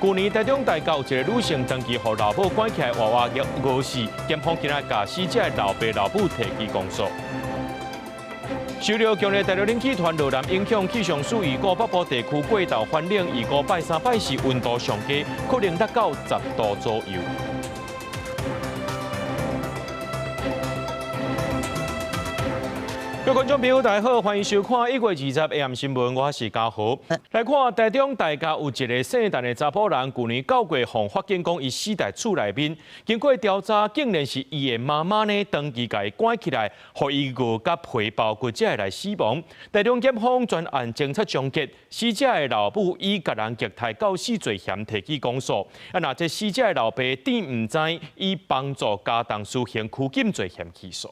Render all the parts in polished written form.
去年台中大教有一个女性长期互老母关起来娃娃饿死，检方今仔甲死者的老爸老母提起公诉。受到强烈大陆冷气团热南影响，气象署预估北部地区过昼反冷，预估拜三拜四温度上低，可能达到10度左右。各位观众朋友，大家好，欢迎收看1月20日 AM 新闻，我是嘉豪。来看台中大家有一个姓陈的查甫人，去年9月向法警讲，伊死在厝内面，经过调查，竟然是伊的妈妈呢，长期甲伊关起来，互伊饿甲皮包骨才会来死亡。台中检方专案侦查终结，死者的老母以甲人虐待告死罪嫌提起公诉。那这死者的老爸顶唔知，以帮助家当私刑拘禁罪嫌起诉。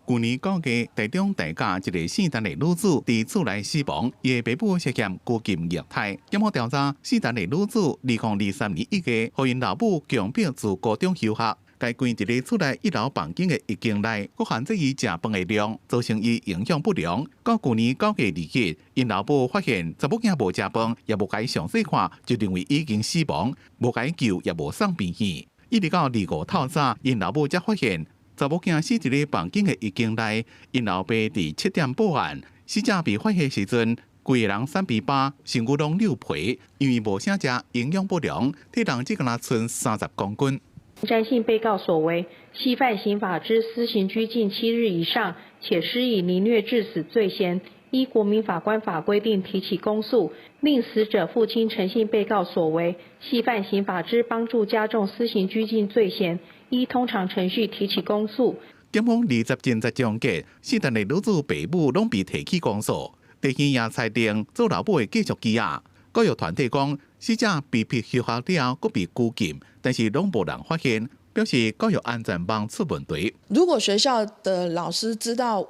去年9月，台中大家一个姓陈的女子伫厝内死亡，伊的爸母涉嫌拘禁虐待。检方调查，姓陈的女子2023年1月，互因老母强迫自高中休学，该关一个厝内1楼房间的浴缸内，佫限制伊食饭的量，造成伊营养不良。到去年9月2日，因老母发现查某囝无食饭，也无该详细看，就认为已经死亡，无该救，也无送病院。一直到2月透早，因老母才发现。查某囝死伫个房间的浴缸内，因老爸伫7点报案。死者被发现时阵，规个人3比8，身躯拢溜皮，因为无啥食，营养不良，体重只敢若剩30公斤。詹姓被告所为，系犯刑法之私刑拘禁7日以上，且施以凌虐致死罪嫌，依国民法官法规定提起公诉，令死者父亲陈姓被告所为，系犯刑法之帮助加重私刑拘禁罪嫌，依通常程序提起公诉。检方20侦查终结，死陈的女子爸母拢被提起公诉，地检也裁定做老母的继续羁押。教育团体讲，死者被逼休学了，佫被拘禁，但是拢无人发现，表示教育安全网出问题。如果学校的老师知道，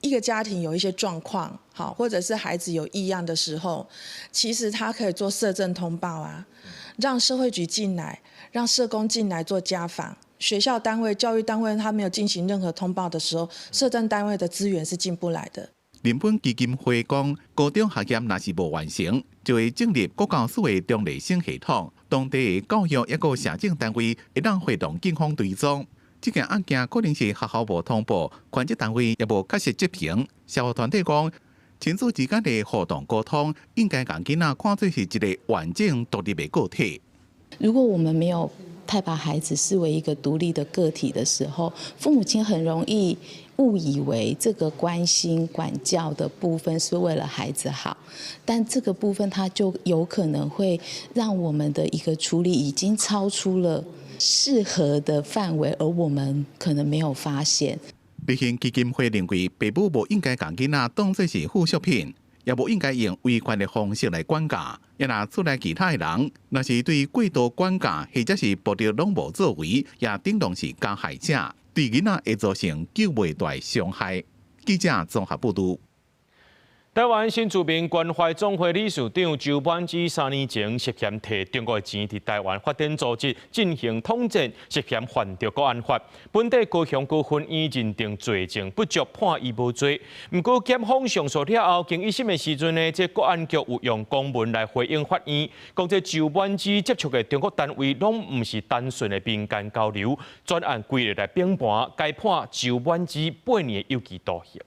一个家庭有一些状况，好，或者是孩子有异样的时候，其实他可以做社政通报啊，让社会局进来，让社工进来做家访。学校单位、教育单位他没有进行任何通报的时候，社政单位的资源是进不来的。人本基金会讲，高中学业若是无完成，就会建立国教署的中立性系统，当地的教育抑个社政单位会当会同警方追踪。这件案件可能是学校无通报，权责单位也无确实执行。社会团体讲，亲子之间的互动沟通，应该让囡仔看作是一个完整独立的个体。如果我们没有太把孩子视为一个独立的个体的时候，父母亲很容易误以为这个关心管教的部分是为了孩子好，但这个部分它就有可能会让我们的一个处理已经超出了适合的范围，而我们可能没有发现。立宪基金会认为，父母无应该将囡仔当作是附属品，也无应该用威权的方式来管教。也若出来其他的人，若是对过度管教，或者是暴力拢无作为，也顶同是加害者，对囡仔会造成救袂大伤害。记者综合报道。台湾新住民关怀总会理事长周婉芝3年前涉嫌摕中国的钱伫台湾发展组织进行统战，涉嫌犯着国安法。本地高雄高分院认定罪证不足，判伊无罪。不过检方上诉了后，经一审的时阵呢，这国安局有用公文来回应法院，讲这周婉芝接触的中国单位拢唔是单纯的民间交流，专案规律来评判，该判周婉芝8年有期徒刑。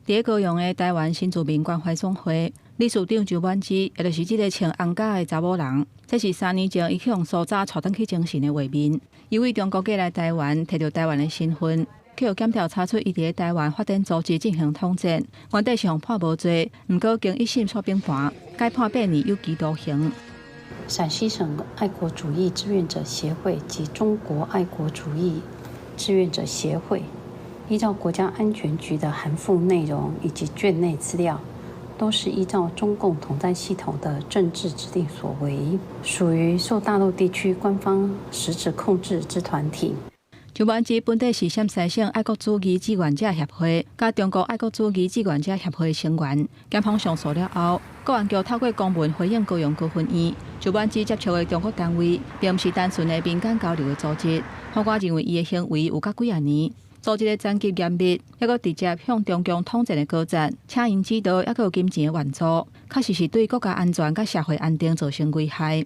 伫高雄的台湾新住民关怀总会理事长周婉芝，也就是这个穿红甲的查某人，这是3年前伊去用苏早带转去精神的画面。伊为中国过来台湾，摕到台湾的身份，去有检调查出伊伫台湾发展组织进行统战，原底是用判无罪，不过经一审所评判，该判8年有期徒刑。陕西省爱国主义志愿者协会及中国爱国主义志愿者协会。依照国家安全局的函复内容以及卷内资料，都是依照中共统战系统的政治指令所为，属于受大陆地区官方实质控制之团体。周婉芝本地是陕西省爱国主义志愿者协会、甲中国爱国主义志愿者协会成员。检方上诉了后，国安局透过公文回应高雄高分院，周婉芝接触的中国单位，并不是单纯的民间交流的组织。法官认为伊的行为有甲几啊年。组织的战绩严密，还佫直接向中共统战的高层请因指导，还佫有金钱的援助，确实是对国家安全甲社会安定造成危害。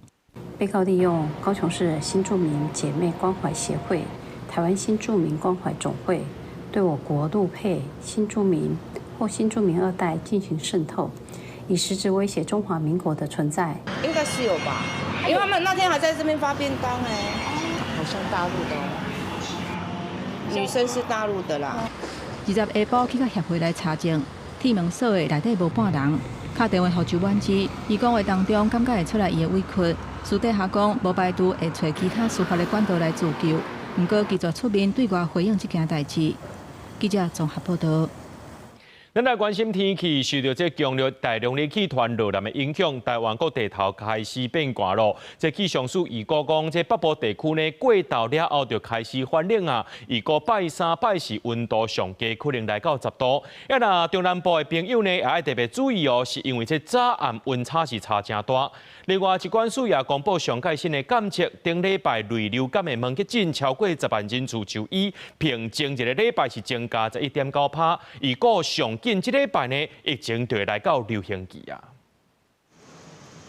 被告利用高雄市新住民姐妹关怀协会、台湾新住民关怀总会，对我国陆配新住民或新住民2代进行渗透，以实质威胁中华民国的存在。应该是有吧，因为他们那天还在这边发便当好像大陆的女生是大陆的啦。20下晡去到协会来查证，铁门锁的内底无半人。打电话给周婉芝，伊讲话当中感觉会出来伊的委屈，私底下讲无排除会找其他司法的管道来自救，不过拒绝出面对外回应这件代志。记者综合报道。咱来关心天气，受到这强烈大量的气团热南的影响，台湾各地头开始变寒咯。这气象署预估讲，这北部地区呢，过昼了后就开始反冷啊。预估拜3、拜4温度上低可能来到10度。若中南部的朋友呢，也要特别注意哦，是因为这早暗温差是差真大。另外，疾管署也公布上届新的监测，顶礼拜类流感的门诊症超过10万人次就医，平均一个礼拜是增加11.9%。预估上近这礼拜呢，疫情就会来到流行期啊。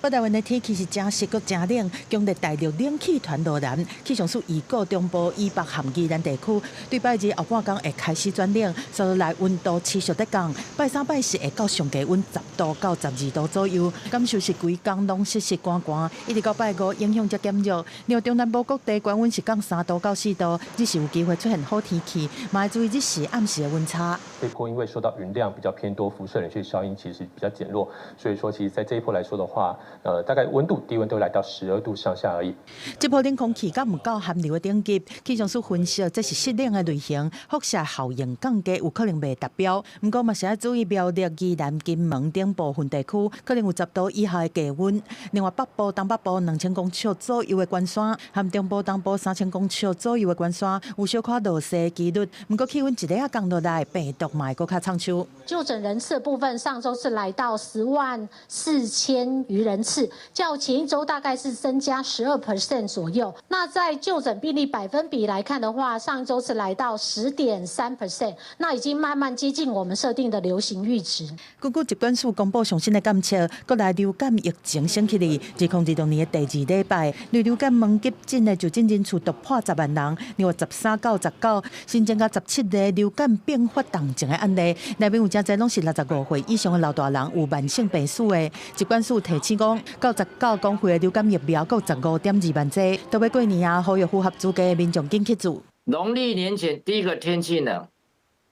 北台湾的天气是真湿，阁真冷，强烈大陆冷气团落南。气象署预估中部以北含宜兰地区，对拜日后半天会开始转冷，所以来温度持续在降。拜3、拜4会到上低温10度到12度左右，感受是规天拢湿湿寒寒，一直到拜5影响才减弱。另外中南部各地高温是降3度到4度，日是有机会出现好天气，嘛要注意日时暗时的温差。这波因为受到云量比较偏多，辐射冷却效应其实比较减弱，所以说其实在这一波来说的话，大概温度低温都来到12度上下而已。这波冷空气甲唔够寒流的等级，气象署分析这是湿冷的类型，辐射效应降低，有可能未达标。不过嘛是要注意苗栗、宜兰、金门等部分地区可能有10度以下的低温。另外北部、东北部2000公尺左右的关山，和中部、东部3000公尺左右的关山有小可落雪的几率。不过气温一日啊降落来，病毒嘛会搁较仓促。就诊人次的部分，上周是来到104000余人次。较前一周大概是增加12% 左右。那在就诊病例百分比来看的话，上一周是来到10.3%，那已经慢慢接近我们设定的流行阈值。根据疾管署公布上新的监测，国内流感疫情升起哩，2026年的第2礼拜，类流感门急诊的就诊人次突破10万人。另外13到19新增加17个流感并发重症的案例，内面有真侪拢是65岁以上的老大人，有慢性病史的。疾管署提醒讲，到19公费的流感疫苗够15.2万剂，都要过年啊，呼吁符合资格的民众紧去做。农历年前，第一个天气冷，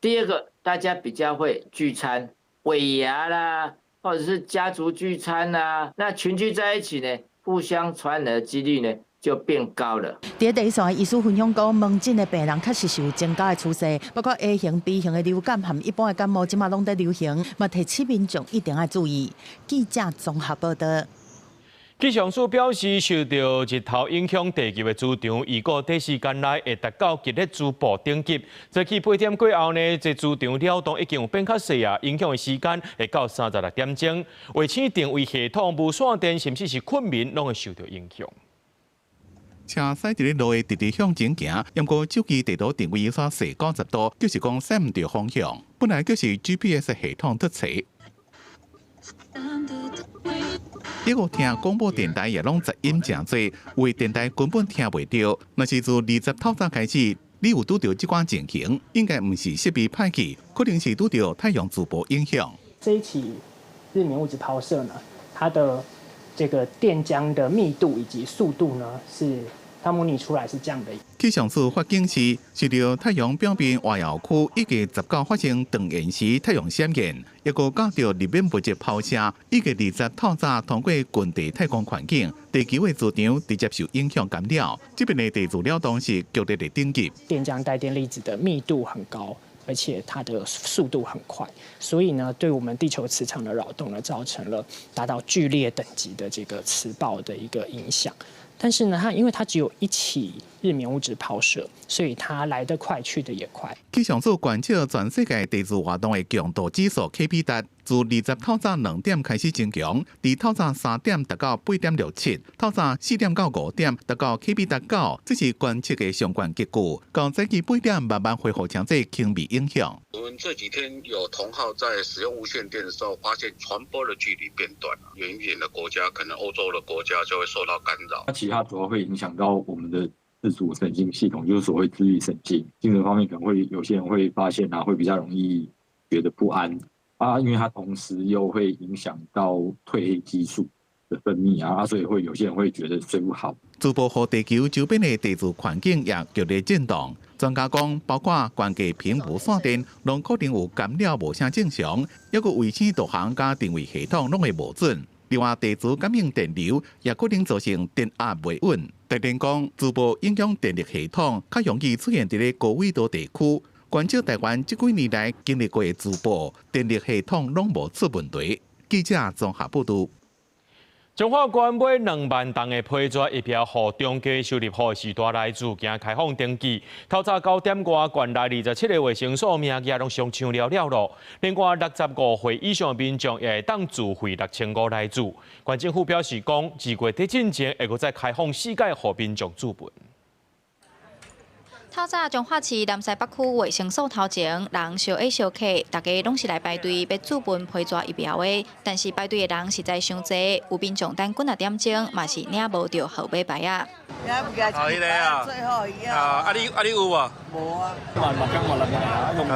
第二个大家比较会聚餐、尾牙啦，或者是家族聚餐啦，那群聚在一起呢，互相传染的几率呢就变高了。在第一线，医师分享讲，门诊的病人确实是有增加的趋势，包括 A 型、B 型的流感和一般的感冒，即马拢在流行，嘛提醒民众一定要注意。记者综合报道。气象署表示，受到日头影响，地球的磁场预估短时间内会达到极热主暴顶级。早起8点过后呢，这磁场扰动已经有变较细啊，影响的时间会到36点钟。卫星定位系统无线电，甚至是困眠，拢会受到影响。车驶伫咧路的直直向前行，不过手机地图定位煞细90度，就是讲驶唔到方向。本来就是 GPS 系统突错。结果听广播电台也拢杂音真多，有电台根本听袂到。若是自20透早开始，你有拄到这款情形，应该唔是设备歹去，可能是拄到太阳直播影响。这一起日冕物质抛射呢，它的这个电浆的密度以及速度呢，是它模拟出来是这样的。气象署发警示，受到太阳表面外绕区一月19发生长延时太阳闪现，也个加到日冕物质抛射，一月20透早通过近地太空环境，地球的磁场直接受影响干扰。这边的地磁扰动是剧烈的顶级，电浆带电粒子的密度很高。而且它的速度很快，所以呢，对我们地球磁场的扰动呢，造成了达到剧烈等级的这个磁暴的一个影响。但是呢，因为它只有一起日冕物质抛射，所以它来得快，去得也快。气象署观测全世界地质活动的强度指数 KP 值，自20透早2点开始增强，伫透早3点达到8点67，透早4点到5点达到 KB 达9，这是观测的相关结果。到早起8点慢慢恢复经济轻微影响。我们这几天有同好在使用无线电的时候，发现传播的距离变短了。远一点的国家，可能欧洲的国家就会受到干扰。那其他主要会影响到我们的自主神经系统，就是所谓自律神经。精神方面可能会有些人会发现会比较容易觉得不安啊，因为它同时又会影响到褪黑激素的分泌所以会有些人会觉得睡不好。珠波河地球周边的地质环境也剧烈震动。专家讲，包括关键屏幕线电，拢可能有干扰无啥正常，抑个卫星导航加定位系统拢会无准。另外，地磁感应电流也可能造成电压袂稳。特电讲，珠波影响电力系统，较容易出现伫咧高纬度地区。观察台湾这几年来经历过的珠波电力系统拢无出问题。记者综合报道。中华关买2万吨的批纸一票，予中介收入户时代来自行开放登记。透早9点外，县内27个卫生所名额拢上抢了咯。另外，65岁以上的民众也会当自费6500来自。县政府表示讲，2月底之前会再开放4届，予民众自备。透早彰化市南西北区卫生所头前，人相挨相客，大家拢是来排队要自备批纸疫苗的。但是排队的人实在伤济，有民众等几啊点钟，嘛是领无到号码牌啊。迄个啊，最后一样。你有无？无啊。刚来排啊，用没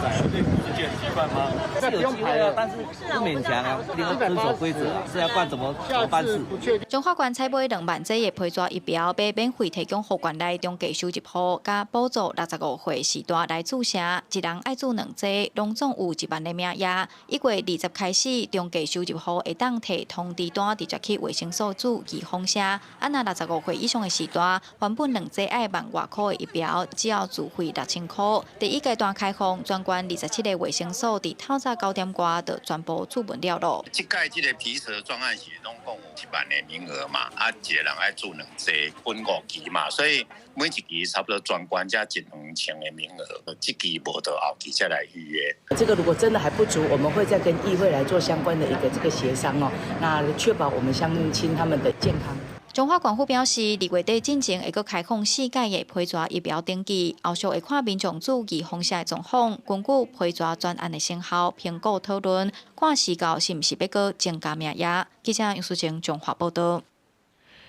塞，这不是很奇怪吗？是有机会啊，但是不勉强啊，你要遵守规则啊，是要办怎么办事？彰化县采买2万剂的批纸疫苗，被免费提供予县内中介收集户，加补助65岁时代来注射，一人爱注2剂，拢总有1万个名额。1月20开始，中介收集户会当摕通知单直接去卫生所注寄封箱。若65岁以上的时代，原本2剂爱1万外块的疫苗，只要自费6000块。第一阶段开放，全县27个卫生所伫透早9点外就全部注满了咯。这届这个皮蛇专案是拢共有1万个名额嘛，一个人爱注2剂，分5期嘛，所以每一期差不多全县才12000个名额，这期无到后期再来预约。这个如果真的还不足，我们会再跟议会来做相关的一个协商哦，那确保我们乡亲他们的健康。彰化县府表示，2月底进前会阁开放4届的批纸疫苗登记，后续会看民众注意封箱的状况，根据批纸专案的成效评估讨论，看时到是毋是要阁增加名额。记者杨淑晴彰化报道。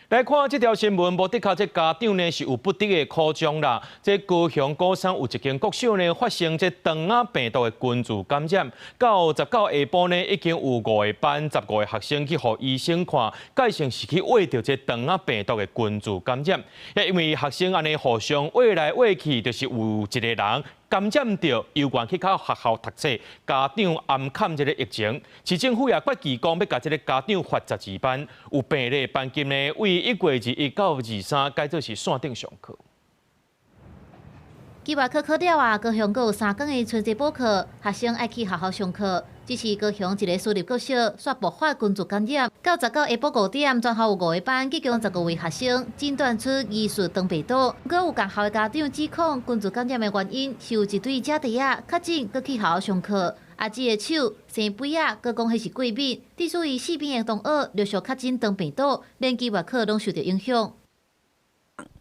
来看这条新闻，无的确这家长呢是有不得的苦衷啦。这高雄高山有一间国小呢发生这肠仔病毒的菌株感染，到19下晡呢已经有5个班15个学生去予医生看，改成是去挖到这肠仔病毒的菌株感染。也因为学生安尼互相挖来挖去，就是有一个人感染到，有愿去到学校读册，家长暗砍这个疫情。市政府也决议讲要甲这个家长罚12班，有病例班金呢，为1月21到23改做是线顶上课。期末考考了啊，高雄阁有3天的春节补课，学生爱去学校上课。只是高雄一个私立国小煞爆发群组感染，到19下晡5点，全校有5个班，计共15位学生诊断出疑似肠病毒。不过有共校的家长指控，群组感染的原因是有一对姐弟仔确诊，阁去学校上课。阿姊的手生肥仔，阁讲迄是过敏，致使伊4边的同学陆续确诊肠病毒，连期末课拢受到影响。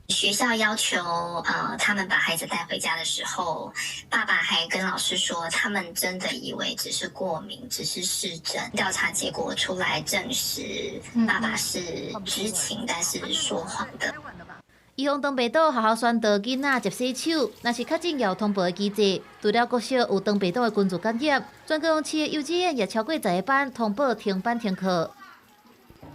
学校要求他们把孩子带回家的时候，爸爸还跟老师说，他们真的以为只是过敏，只是湿疹。调查结果出来证实，爸爸是知情但是说谎的。预防肠病毒，学校宣导囡仔接洗手，若是确诊要通报的机制。除了国小有肠病毒的群组感染，全高雄市的幼稚园也超过10个班通报停班停课。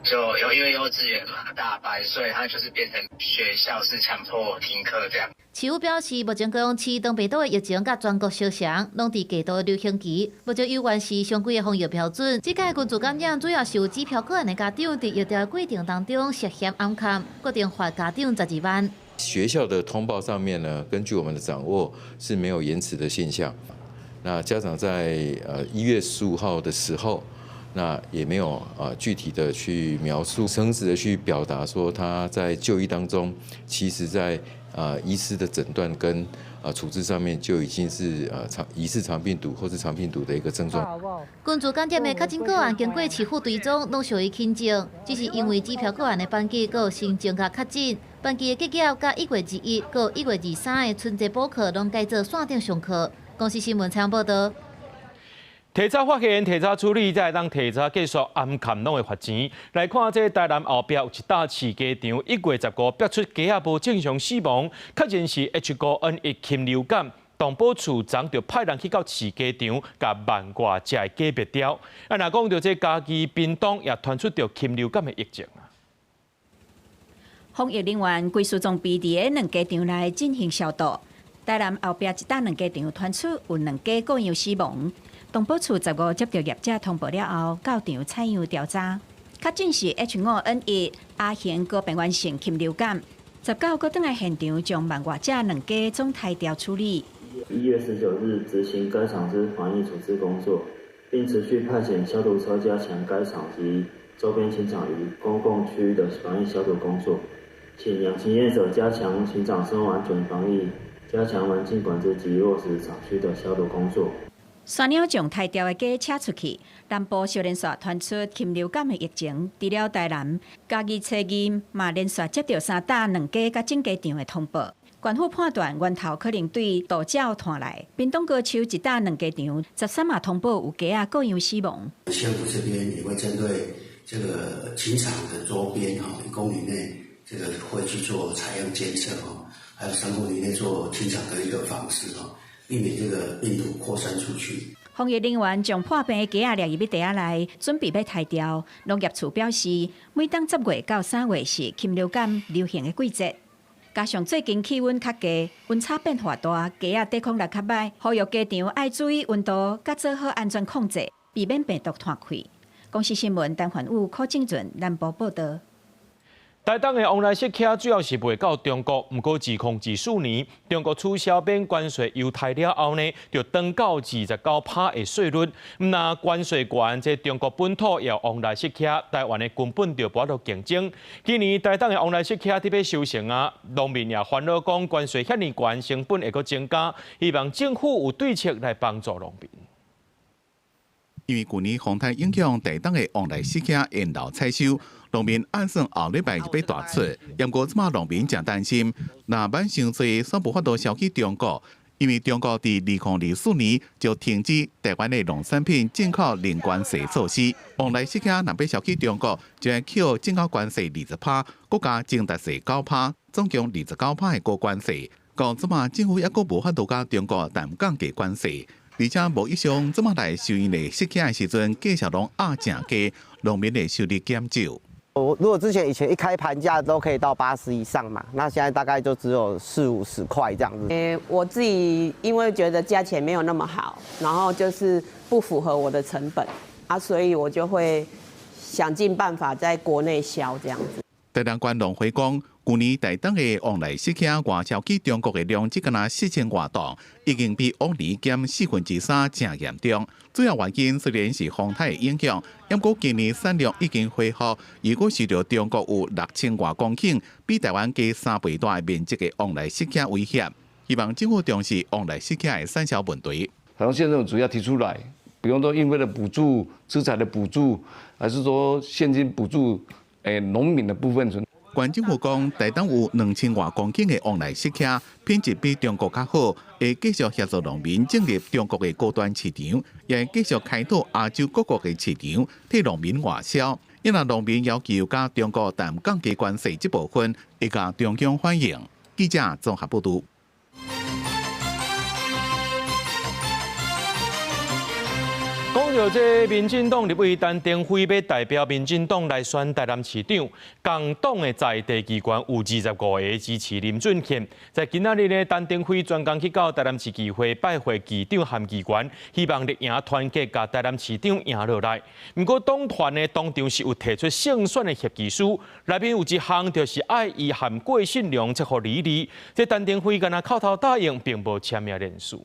就因为幼稚园嘛大班，所以它就是变成学校是强迫停课这样。市府表示，目前高雄市肠病毒的疫情甲全国相像，拢伫低度的流行期。目前有关市上规的防疫标准，这届群组感染主要是有机票个案的家长伫疫调规定当中涉嫌暗砍，决定罚家长12万。学校的通报上面呢，根据我们的掌握是没有延迟的现象。那家长在1月15号的时候，那也没有具体的去描述，诚实的去表达说他在就医当中，其实在医师的诊断跟处置上面就已经是疑似肠病毒或是肠病毒的一个症状。关注检验的确诊个案经过市府追踪，拢属于轻症，只是因为机票个案的班机有新增加确诊，班机的结果甲1月21、佮1月23的春节补课拢改做线顶上课。公司新闻采访报道。提早发现、提早处理，才会当提早结束暗砍拢会罚钱。来看这台南后壁有一大饲鸡场，1月15标出鸡仔无正常死亡，确认是 H5N1 禽流感。动保处长就派人去到饲鸡场，甲万外只的鸡灭掉。若讲到这家己屏东也传出着禽流感的疫情啊。防疫人员归属从BD的两鸡场内进行消毒。台南后壁一大两鸡场传出有2鸡个样死亡。动保处15接到业者通报了后，到场采样调查，确诊是 H5N1 亚型高病原性禽流感。19个倒来现场，将万外只2鸡总抬调处理。1月19日执行该场之防疫处置工作，并持续派遣消毒车加强该场及周边禽场与公共区域的防疫消毒工作，请养禽业者加强禽场生物安全防疫，加强环境管制及落实厂区的消毒工作。山鸟将抬掉的鸡车出去，南部小连续传出禽流感的疫情。除了台南，嘉义初二嘛连续接到3大2鸡甲整鸡场的通报。官府判断源头可能对杜鸟传来。屏东高手一大2鸡场13嘛通报有鸡各样死亡。县府这边也会针对这个禽场的周边1公里内，这个会去做采样监测还有3公里内做禽场的一个访视避免这个病毒扩散出去。防疫人员将破病的鸡仔列入袋仔内，准备要抬掉。农业处表示，每当10月到3月是禽流感流行的季节，加上最近气温较低，温差变化大，鸡仔抵抗力较歹，呼吁鸡场爱注意温度，甲做好安全控制，避免病毒传开。公司新闻陈焕武、柯正俊南部报道。台东的往来设卡主要是卖到中国，不过自2014年中国取消免关税犹太了后呢，就降到29%的税率。那关税悬，这中国本土也有往来设卡，台湾的根本就无法度竞争。今年台东的往来设卡特别收成啊，农民也烦恼讲关税遐尼悬，成本会阁增加，希望政府有对策来帮助农民。因为去年风台影响台东的往来设卡延后采收。农民按算后礼拜就要大出，不过即马农民真担心，若万伤济所无法度销去中国，因为中国伫2024年就停止台湾的农产品进口零关税措施，往来设卡若要销去中国，就要扣进口关税20%，国加征达税9%，总共29%的高关税。讲即马政府抑阁无法度甲中国谈降低关税。而且无意向即马来收因的设卡的时阵，价钱拢压正低，农民的收入减少。如果以前一开盘价都可以到80以上嘛，那现在大概就只有40-50块这样子。我自己因为觉得价钱没有那么好，然后就是不符合我的成本所以我就会想尽办法在国内销这样子。台南县农会讲，去年台东的往来设卡外销去中国的量只敢若4000多吨，已经比往年减3%，真严重。主要原因虽然是风台的影响，不过今年产量已经恢复，如果受到中国有6000多公顷，比台湾加3倍大的面积的往来设卡威胁。希望政府重视往来设卡的产销问题。台东县政府主要提出来，比方说运费的补助、资材的补助，还是说现金补助，农民的部分存。县政府讲，台东有2000多公顷的往来设卡，品质比中国较好，会继续协助农民进入中国的高端市场，也会继续开拓亚洲各国的市场，替农民外销。因为农民要求甲中国谈降低关税这部分，会甲中央欢迎。记者综合报道。讲到这民进党立委陈定辉要代表民进党来选台南市长，共党的在地议员有25个支持林俊宪。在今仔日呢，陈定辉专工去到台南市议会拜会议长和议员，希望力赢团结，甲台南市长赢落来。不过党团呢当场是有提出胜选的协议书，内面有一项就是爱伊和郭信良才互离离。这陈定辉敢若口头答应，并无签名认输。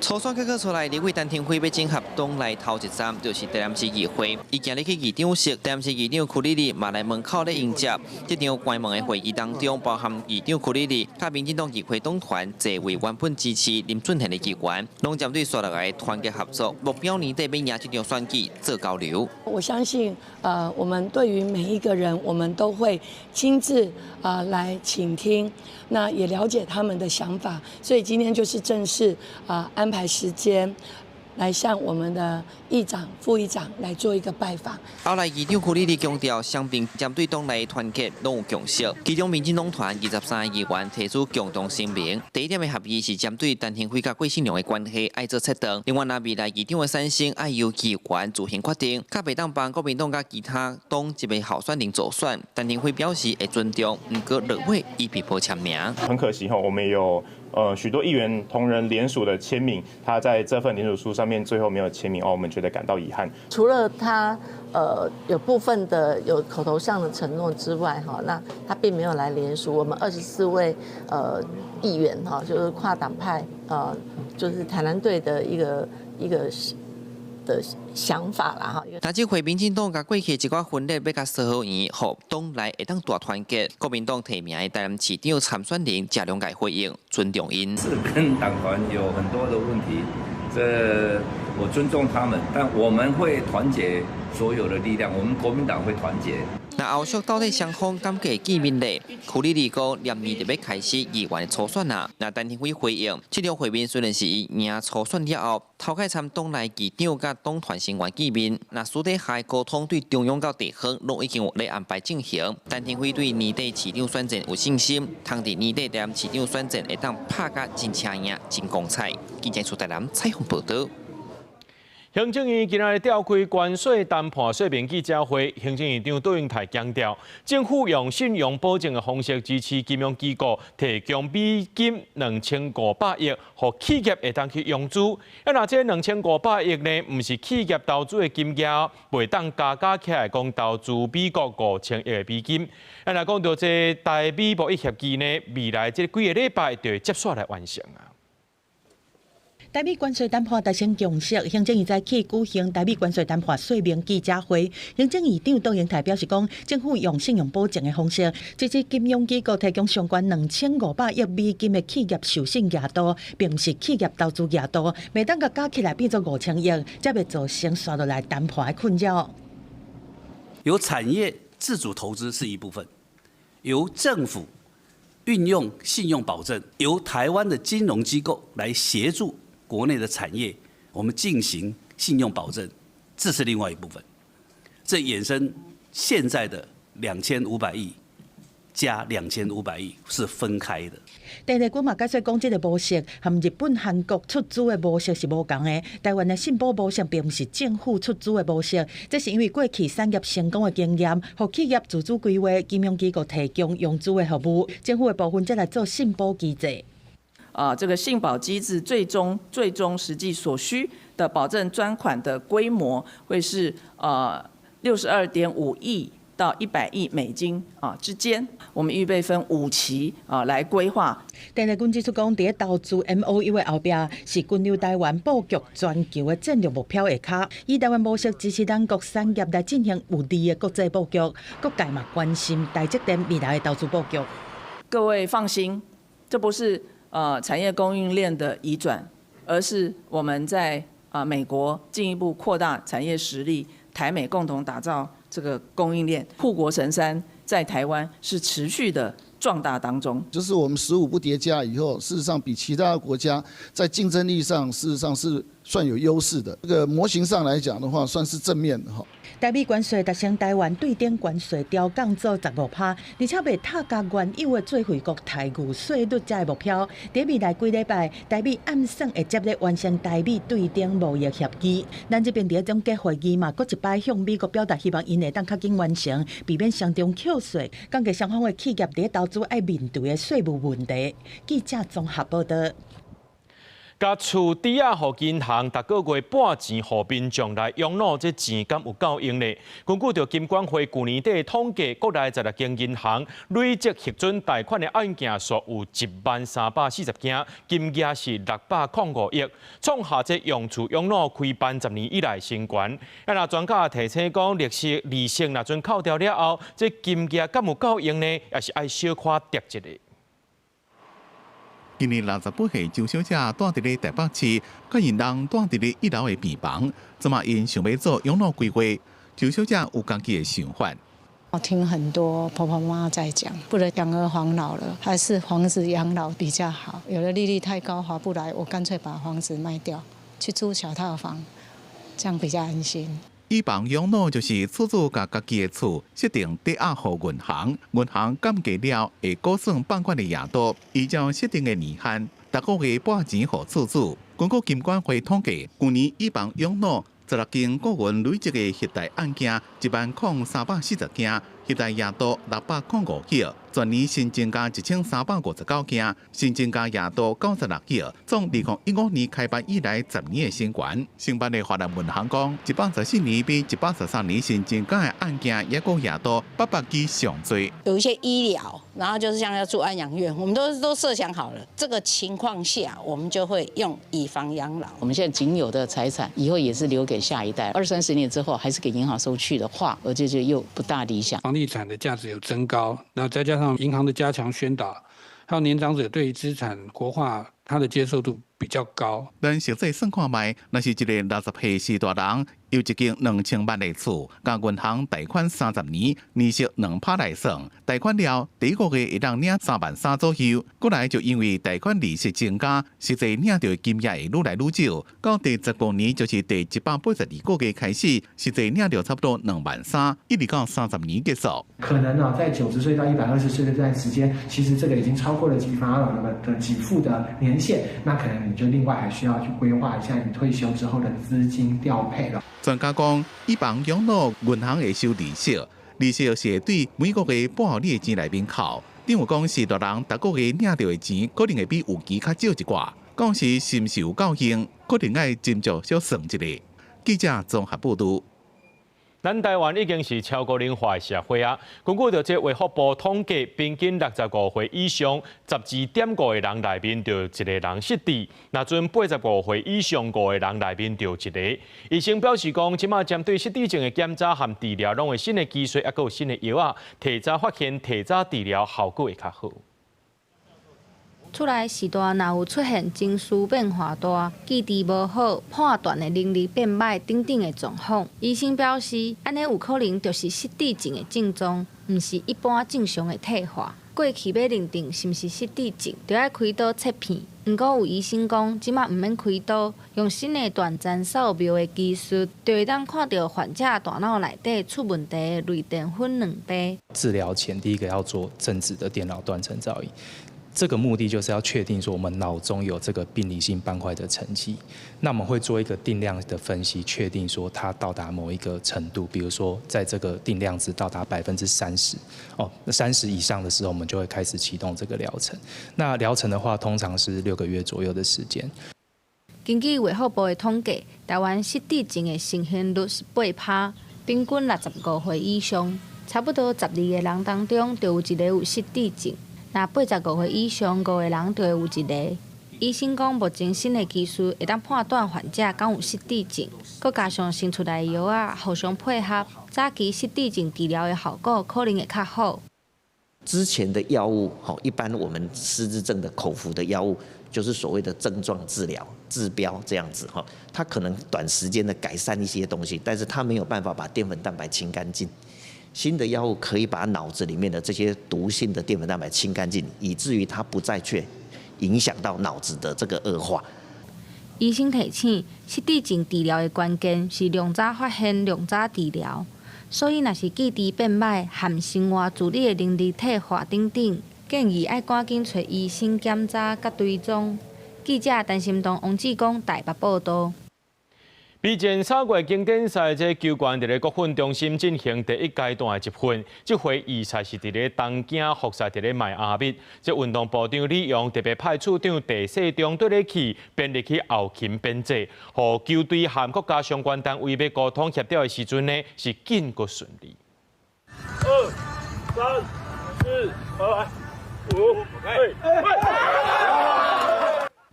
初选结果出来，立委陈廷辉要整合党内头一站，就是台南市议会。伊今日去议长室，台南市议长柯丽丽嘛来门口咧迎接。这场关门的会议当中，包含议长柯丽丽、甲民进党议会党团侪为原本支持林俊宪的议员，拢针对所落来团结合作，目标年底要赢这场选举做交流。我相信，我们对于每一个人，我们都会亲自来倾听，那也了解他们的想法。所以今天就是正式安排时间，来向我们的议长、副议长来做一个拜访。后来议长柯丽丽强调，双边针对党内团结拢有共识，其中民进党团23个议员提出共同声明。第一点的合意是针对陈廷辉甲郭信良的关系爱做切断。另外，那未来议长的产生爱由议员自行决定，较袂当帮国民党甲其他党一位候选人做选。陈廷辉表示会尊重，不过落尾伊被迫签名。很可惜我们有许多议员同仁联署的签名，他在这份联署书上面最后没有签名我们觉得感到遗憾。除了他有部分的有口头上的承诺之外那他并没有来联署。我们24位议员就是跨党派就是台南队的一个的想法啦但这回民进党甲过去一寡分裂要甲收好圆，互党内会当大团结。国民党提名的台南市长参选人谢龙介回应，尊重因。是跟党团有很多的问题，这我尊重他们，但我们会团结所有的力量，我们国民党会团结。那后续到底双方敢会见面咧？柯丽丽讲年底就要开始议员的初选啦。那陈廷辉回应，这场会面虽然是伊赢初选了后，头开参党内议长甲党团成员见面，那私底下沟通对中央到地方拢已经有咧安排进行。陈廷辉对年底市长选战有信心，通伫年底台南市长选战会当拍甲真车赢、真光彩。记者出台南采访报道。行政院今日召开关税谈判说明记者会，行政院长杜英泰强调，政府用信用保证的方式支持金融机构提供美金2500亿，予企业会当去融资。若这2500亿呢，唔是企业投资的金额，袂当加起来讲投资美国5000亿的美金。若讲到这台美贸易协议呢，未来这几个礼拜就会接续来完成啊。台美关税谈判达成共识，行政院早起举行台美关税谈判说明记者会。行政院长杜英泰表示讲，政府用信用保证的方式，支持金融机构提供相关2500亿美金的企业授信额度，并不是企业投资额度，袂当加起来变做5000亿，才袂造成续落来谈判的困扰。由产业自主投资是一部分，由政府运用信用保证，由台湾的金融机构来协助国内的产业，我们进行信用保证，这是另外一部分。这衍生现在的2500亿加2500亿是分开的。第二军嘛解说讲，这个模式和日本、韩国出资的模式是无同的。台湾的信保模式并不是政府出资的模式，这是因为过去产业成功的经验，和企业自主规划，金融机构提供融资的服务，政府的部分再来做信保机制。这个信保机制最终实际所需的保证专款的规模会是62.5亿到100亿美金之间，我们预备分5期来规划。第二军指出讲，伫投资 MOU 的后壁是军留台湾布局全球的战略目标下卡，以台湾模式支持咱国产业来进行有利的国际布局。各界嘛关心台积电未来的投资布局。各位放心，这不是产业供应链的移转，而是我们在美国进一步扩大产业实力，台美共同打造这个供应链，护国神山在台湾是持续的壮大当中。就是我们15不叠加以后，事实上比其他的国家在竞争力上，事实上是算有优势的。这个模型上来讲的话，算是正面的哈。台美关税达成台湾对顶关税调降做15%，而且袂踏加原有的最惠国台牛税率这个目标。在未来几礼拜，台美暗算会接力完成台美对顶贸易协议。咱这边伫总结会议嘛，搁一摆向美国表达希望，因会当较紧完成，避免双重扣税。讲给双方的企业伫投资爱面对的税务问题。记者综合报道。甲厝抵押互银行，逐个月半钱互民众来养老，这钱敢有够用呢？根据着金管会去年底统计，国内16间银行累积核准贷款的案件数有10340件，金额是605亿，创下这用厝养老开办10年以来新高。那专家提醒讲，利息若准扣掉了后，这金额敢有够用呢？也是爱小可跌一下。今年68岁周小姐住伫咧台北市，甲因人住伫咧1楼的病房，怎么因想要做养老规划？周小姐有家己的想法。我听很多婆婆妈妈在讲，不能养儿防老了，还是房子养老比较好。有的利率太高划不来，我干脆把房子卖掉，去租小套房，这样比较安心。以房养老就是厝主甲家己的厝设定抵押互银行，银行减价了会估算放款的额度，依照设定的年限，逐个月拨钱互厝主。根据金管会统计，去年以房养老16间个人累积的核贷案件10340件，核贷额度605亿，全年新增加1359件，新增加额度96亿，从2015年开办以来10年的新高。承办的华南银行讲，114年比113年新增加的案件也个额度800件上多。有一些医疗，然后就是像要住安养院，我们都设想好了，这个情况下，我们就会用以房养老。我们现在仅有的财产，以后也是留给下一代，20-30年之后还是给银行收去的话，而且就又不大理想。房地产的价值有增高，那再加上银行的加强宣导，还有年长者对于资产国化，它的接受度比较高。咱实际算看卖，若是一个60岁四大人，有一间2000万的厝，甲银行贷款30年，利息2%来算，贷款了第一个月会当领33000左右。过来就因为贷款利息增加，实际领到的金额会愈来愈少。到第15年，就是第182个月开始，实际领到差不多23000，一直到30年结束。可能在90岁到120岁的这段时间，其实这个已经超过了给房养老的给付的年限，那可能你就另外还需要去规划一下你退休之后的资金调配了。专家讲，以房养老，银行会收利息，利息是会对每个月拨予你的钱内面扣。另外讲，是大人逐个月领到的钱，可能会比有期较少一寡。讲是是毋是有够用，可能要斟酌小算一下。记者综合报道。咱台湾已经是超高龄化的社会啊！根据着这卫福部统计，平均65岁以上12.5个人内面就一个人失智，那准85岁以上5个人内面就一个。医生表示讲，即马针对失智症的检查和治疗，拢有新的技术，也有新的药啊，提早发现、提早治疗，效果会较好。出来时段若有出现情绪变化大、记忆无好、判断的能力变歹等等的状况，医生表示，安尼有可能就是失智症的症状，毋是一般正常的退化。过去要认定是毋是失智症，就要开刀切片。不过有医生讲，即马毋免开刀，用新的短暂扫描的技术，就会当看到患者大脑内底出问题的类淀粉2倍。治疗前，第一个要做正子的电脑断层造影。这个目的就是要确定说我们脑中有这个病理性斑块的沉积，那我们会做一个定量的分析，确定说它到达某一个程度，比如说在这个定量值到达30%，那30以上的时候，我们就会开始启动这个疗程。那疗程的话，通常是6个月左右的时间。根据卫福部的统计，台湾失智症的盛行率是8%，平均65岁以上，差不多12个人当中就有一个有失智症。那85岁以上5个人就会有一个。医生讲，目前新的技术会当判断患者敢有失智症，佮加上新出来的药啊，互相配合，早期失智症治疗的效果可能会较好。之前的药物，一般我们失智症的口服的药物，就是所谓的症状治疗、治标这样子它可能短时间的改善一些东西，但是它没有办法把淀粉蛋白清干净。新的药物可以把脑子里面的这些毒性的淀粉蛋白清干净，以至于它不再去影响到脑子的这个恶化。医生提醒，失智症治疗的关键是量早发现、量早治疗。所以，若是记忆变歹、含生活自理的能力退化等等，建议要赶紧找医生检查甲追踪。记者陈心东、王志光台北报道。备战3月经典赛，这球员伫咧国训中心进行第一阶段的集训。这回比赛是伫咧东京复赛，伫咧迈阿密。这运动部长李勇特别派处长地世中对咧去编入去后勤编制，和球队和国家相关单位要沟通协调的时阵呢，是更过顺利。2、3、4、5、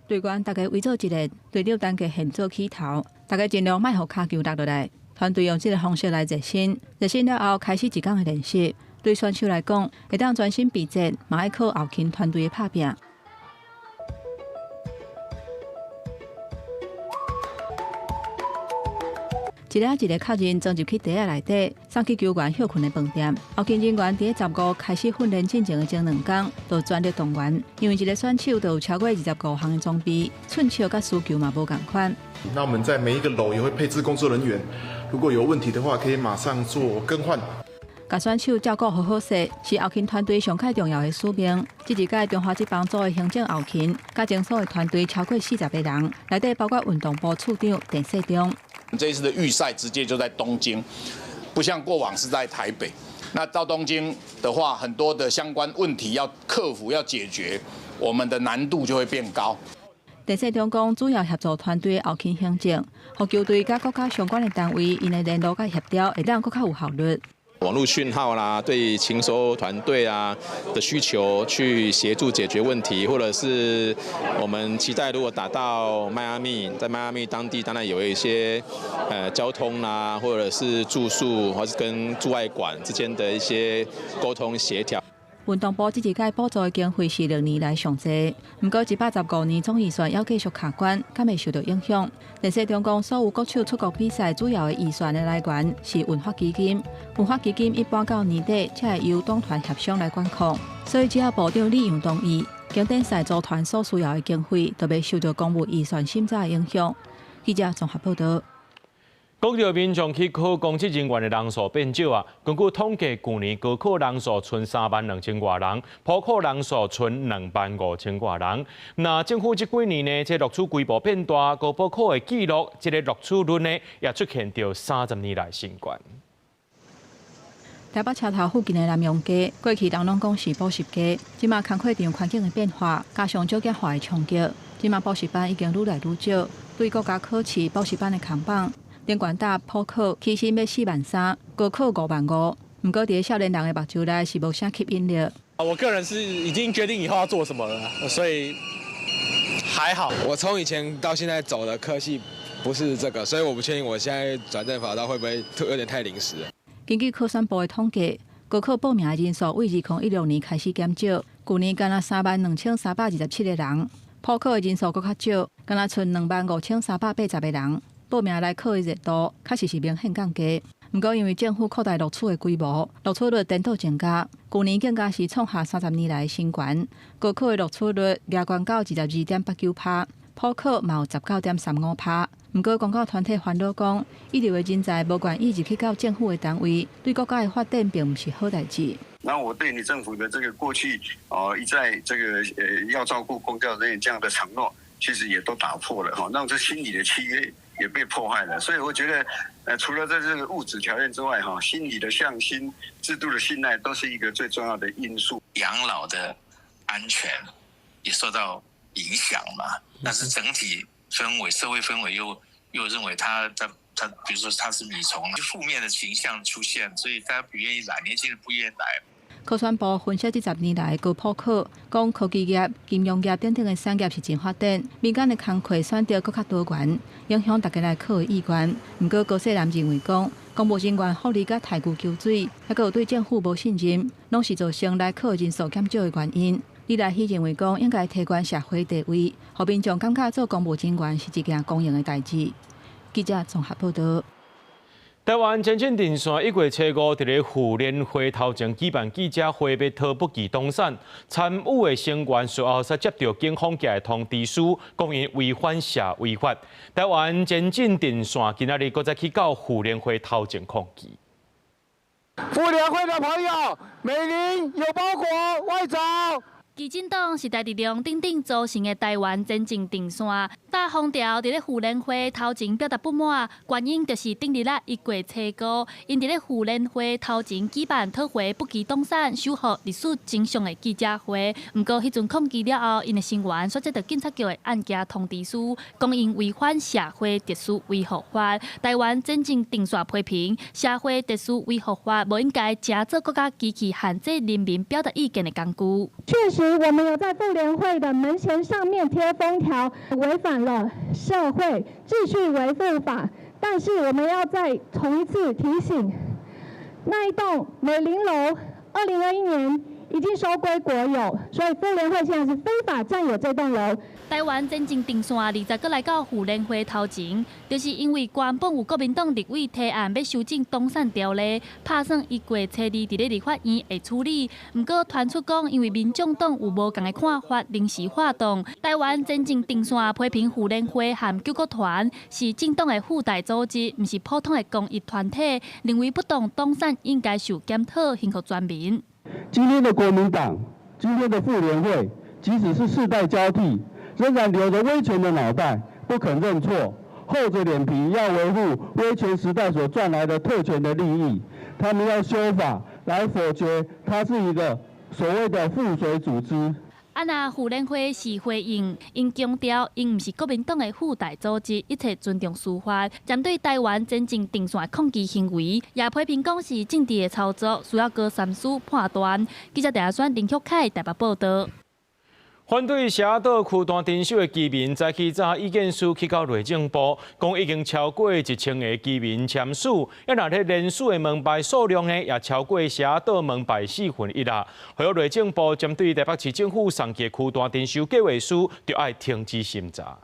队员大家围做一个，队长等家现做起头，大家尽量莫互骹球落落来。团队用这个方式来热身，热身了后开始一天的练习。对选手来讲，会当专心备战，嘛爱靠后勤团队的拍拼。一个一个客人装入去地下内底，送去球员休困的饭店。后勤人员伫15开始训练进前的前2天，都全力动员，因为一个选手都有超过25项的装备，寸球甲输球嘛无共款。那我们在每一个楼也会配置工作人员，如果有问题的话，可以马上做更换。甲选手照顾好好势，是后勤团队上较重要的使命。这一届中华职棒组的行政后勤，加整所的团队超过40个人，内底包括运动部处长陈世忠。这一次的预赛直接就在东京，不像过往是在台北。那到东京的话，很多的相关问题要克服、要解决，我们的难度就会变高。陈世忠讲，主要协助团队后勤行政，和球队甲国家相关的单位，因的联络甲协调会让更较有效率。网络讯号啦，对勤收团队啊的需求去协助解决问题，或者是我们期待如果打到迈阿密，在迈阿密当地当然有一些交通啦，或者是住宿，或是跟驻外馆之间的一些沟通协调。运动部这一届补助的经费是6年来上济，不过115年总预算要继续卡关，敢会受到影响。陈世忠讲，所有国手出国比赛主要的预算的来源是文化基金，文化基金一般到年底才会由党团协商来管控，所以只要部长李勇同意，经典赛组团所需要的经费都袂受到公务预算审查的影响。记者综合报道。讲到民众去考公职人员的人数变少啊，根据统计，去年高考人数剩32000多人，普考人数剩25000多人。那政府这几年呢，这录取规模变大，高补考的记录，这个录取率呢，也出现到30年来新高。台北车头附近的南洋街，过去人拢讲是补习街，今嘛工课场环境的变化，加上少子化的冲击，今嘛补习班已经愈来愈少，对国家考试补习班的扛棒。连管大普考起薪要43000，高考55000，不过伫少年人的目睭内是无啥吸引力。我个人是已经决定以后要做什么了，所以还好。我从以前到现在走的科系不是这个，所以我不确定我现在转正跑道会不会有点太临时了。根据考选部的统计，高考报名的人数为2016年开始减少，去年干那32327个人，普考的人数更较少，干那剩25380个人。报名来考的热度确实是明显降低，不过因为政府扩大录取的规模，录取率颠倒增加，去年更加是创下30年来的新高。高考的录取率拉悬到22.89%，普考嘛有19.35%。不过公教团体烦恼讲，一流的人才无愿意入去到政府的单位，对国家的发展并不是好代志。那我对你政府的这个过去一再这个要照顾公教人员这样的承诺，其实也都打破了哈，让这心理的契约也被破坏了。所以我觉得，除了在这个物质条件之外，哈，心理的向心、制度的信赖，都是一个最重要的因素。养老的安全也受到影响嘛，但是整体氛围、社会氛围又认为他，比如说他是米虫，负面的形象出现，所以大家不愿意来，年轻人不愿意来。考选部分析这10年来高普考，讲科技业、金融业等等的产业是真发展，民间的工课选择更较多元，影响大家来考的意愿。不过高世南认为讲，公务人员福利甲太旧求水，还有对政府无信任，拢是造成来考人数减少的原因。李来希认为讲，应该提高社会地位，让民众感觉做公务人员是一件公营的代志。记者综合报道。台湾前进电线1月初5伫咧妇联会头前举办记者会，要讨不kỳ东山。参与的成员随后才接到警方寄的通知书，讲因违反社违法。台湾前进电线今仔日搁再去到妇联会头前抗议。妇联会的朋友，美玲有包裹外走。基进党时代力量顶顶组成的台湾前进阵线，大风潮伫咧妇联会头前表达不满，原因就是顶日1月初5，因伫咧妇联会头前举办讨回不羁动产守护历史真相的记者会，不过迄阵抗议了后，因的成员所接到警察局的案件通知书，讲因违反社会特殊维护法。台湾前进阵线批评社会特殊维护法无应该加做国家机器限制人民表达意见的工具。确实，我们有在妇联会的门前上面贴封条，违反了社会秩序维护法。但是我们要再重一次提醒，那一栋美玲楼2021年已经收归国有，所以妇联会现在是非法占有这栋楼。台湾前进阵线20个来到妇联会头前，就是因为原本有国民党立委提案要修正动产条例，打算1月初2伫咧立法院会处理。不过传出讲，因为民众党有无同的看法，临时发动。台湾前进阵线批评妇联会和救国团是政党的附带组织，不是普通的公益团体，认为不当动产应该受检讨，幸福全民。今天的国民党，今天的妇联会，即使是世代交替，仍然留着威权的脑袋，不肯认错，厚着脸皮要维护威权时代所赚来的特权的利益。他们要修法来否决它是一个所谓的附属组织。那妇联会是回应，因强调因不是国民党的附带组织，一切尊重司法。针对台湾前进阵线抗议行为，也批评讲是政治的操作，需要高三司判断。记者陈选林旭凯台北报道。反对社岛区段镇守的居民，早起早意见书去到内政部，讲已经超过1000个居民签署，也那咧联署的门牌数量呢，也超过社岛门牌1/4啊。还内政部针对台北市政府送去区段镇守计划书，就要停止审查。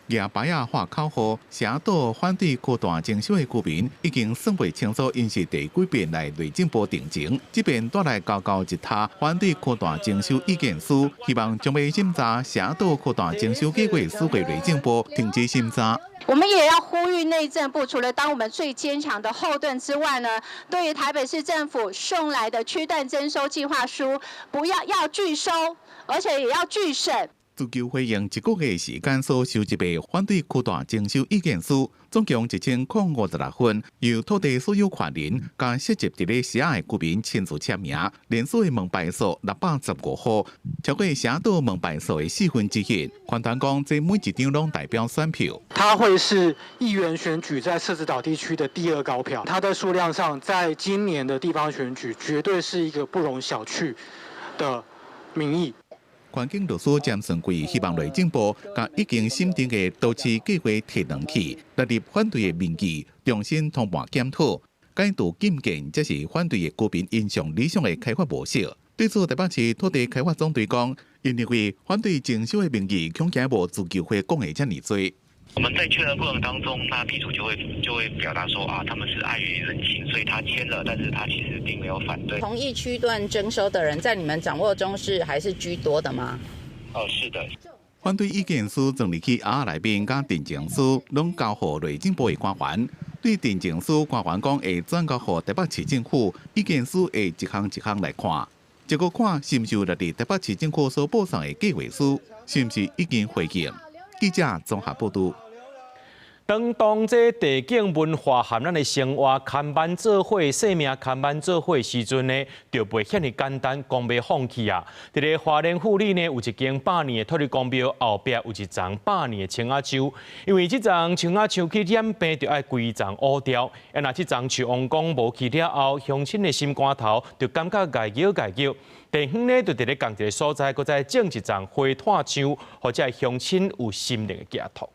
野牌啊画口号，社岛反对区段征收的居民已经算不清楚，因是第几遍来内政部定情，这边带来高高一塔反对区段征收意见书，希望将要审查社岛区段征收计划书给内政部停止审查。我们也要呼吁内政部，除了当我们最坚强的后盾之外呢，对于台北市政府送来的区段征收计划书，要拒收，而且也要拒审。自求回应1个月时间所收集的反对区段征收意见书，总共1056份，由土地所有权人加涉及伫咧社的居民亲自签名，连署的门牌数615户，超过社岛门牌数的1/4。宽谈讲，这每一张拢代表选票。它会是议员选举在社子岛地区的第2高票，它的数量上，在今年的地方选举绝对是一个不容小觑的民意。环境律师詹顺贵希望内政部将已经审定的都市计划提上去，纳入反对的民意，重新通盘检讨，改度禁建，这是反对的居民印象理想的开发模式。对此，台北市土地开发总队讲，因认为反对征收的民意，恐惊无自救会讲的这么多。我们在确认过程当中，那地主就会表达说啊，他们是碍于人情，所以他签了，但是他其实并没有反对。同意区段征收的人，在你们掌握中是还是居多的吗？是的。反对意见书总入去内面甲定情书，拢交予内政部的官员。对定情书，官员讲会转交予台北市政府，意见书会一项一项来看。结果看是毋是纳入台北市政府所报送的计划书，是毋是已经回应？记者综合报道。当这地景文化和咱的生活看板做伙、生命看板做伙时阵呢，就袂遐尼简单，讲要放弃啊！伫咧花莲府里呢，有一间100年的土地公庙，后壁有一丛100年的青仔树，因为这丛青仔树去染病，就爱规丛乌掉。若这丛树王公无去了后，乡亲的心肝头就感觉碍叫。地方呢，就伫咧同一个所在，搁再种一丛花炭树，或者乡亲有心灵的寄托。